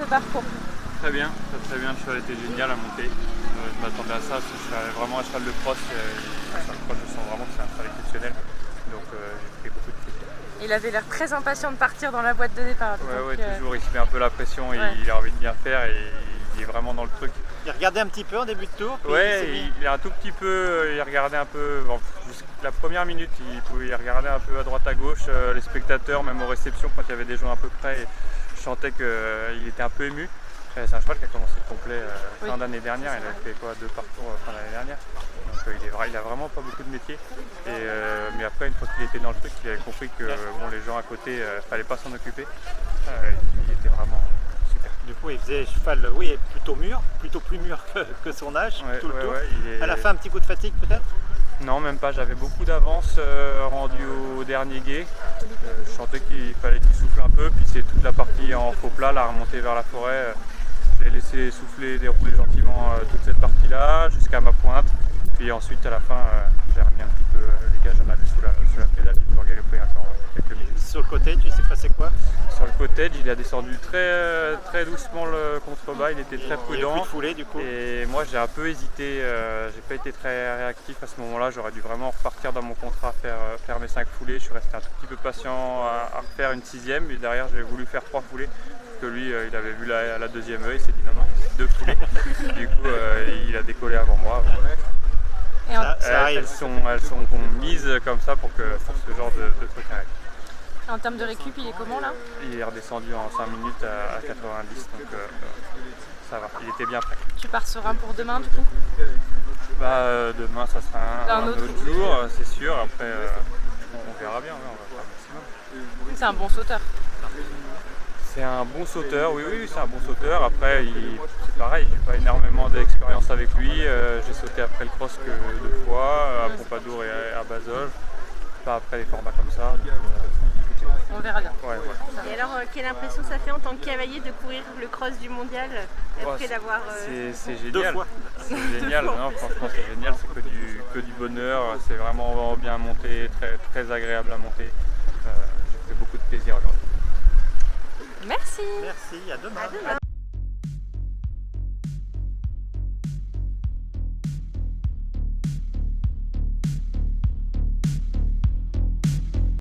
parcours? Très bien, très bien. Le cheval était génial à monter. Je m'attendais à ça parce que je suis vraiment un cheval de cross. Je sens vraiment que c'est un cheval exceptionnel. Donc j'ai pris beaucoup de plaisir. Il avait l'air très impatient de partir dans la boîte de départ. Ouais, toujours. Il se met un peu la pression et il a envie de bien faire et il est vraiment dans le truc. Il regardait un petit peu en début de tour. Ouais, il a un tout petit peu, il regardait un peu, bon, la première minute, il regardait un peu à droite à gauche, les spectateurs, même aux réceptions quand il y avait des gens à peu près, et je sentais qu'il était un peu ému. C'est un cheval qui a commencé complet fin d'année dernière, il avait fait quoi, 2 parcours fin d'année dernière. Donc il a vraiment pas beaucoup de métier. Mais après, une fois qu'il était dans le truc, il avait compris que bon, les gens à côté, fallait pas s'en occuper. Il était vraiment super. Du coup, il faisait cheval, plutôt mûr, plutôt plus mûr que son âge, tout le tour. À la fin, un petit coup de fatigue peut-être? Non, même pas. J'avais beaucoup d'avance rendu au dernier gué. Je sentais qu'il fallait qu'il souffle un peu. Puis c'est toute la partie en faux plat, la remontée vers la forêt. J'ai laissé souffler, dérouler gentiment toute cette partie-là jusqu'à ma pointe. Puis ensuite, à la fin, j'ai remis un petit peu les gages, j'en avais sous la pédale, puis pour galoper encore quelques minutes. Sur le côté, tu sais passé quoi? Sur le côté, il a descendu très doucement le contrebas, il était très prudent. Il n'y a plus de foulée du coup. Et moi j'ai un peu hésité, j'ai pas été très réactif à ce moment-là, j'aurais dû vraiment repartir dans mon contrat, faire mes 5 foulées. Je suis resté un tout petit peu patient à refaire une 6e, et derrière j'ai voulu faire 3 foulées. Parce que lui, il avait vu la deuxième œil, il s'est dit non, 2 foulées. Du coup, il a décollé avant moi. Et elles sont mises comme ça pour ce genre de truc arrive. en termes de récup, il est comment là? Il est redescendu en 5 minutes à 90, donc ça va, il était bien prêt. Tu pars serein pour demain du coup? Demain ça sera un autre jour, c'est sûr. Après on verra bien, on va faire le maximum. C'est un bon sauteur. C'est un bon sauteur, oui, c'est un bon sauteur. Après, c'est pareil, j'ai pas énormément d'expérience avec lui. J'ai sauté après le cross que 2 fois, à Pompadour et à Basel. Pas après des formats comme ça. On verra bien. Ouais. Et alors, quelle impression ça fait en tant que cavalier de courir le cross du mondial après d'avoir... C'est génial. 2 fois. C'est génial, non, franchement c'est génial, c'est que du bonheur. C'est vraiment bien monté, très agréable à monter. J'ai fait beaucoup de plaisir aujourd'hui. Merci. Merci, à demain.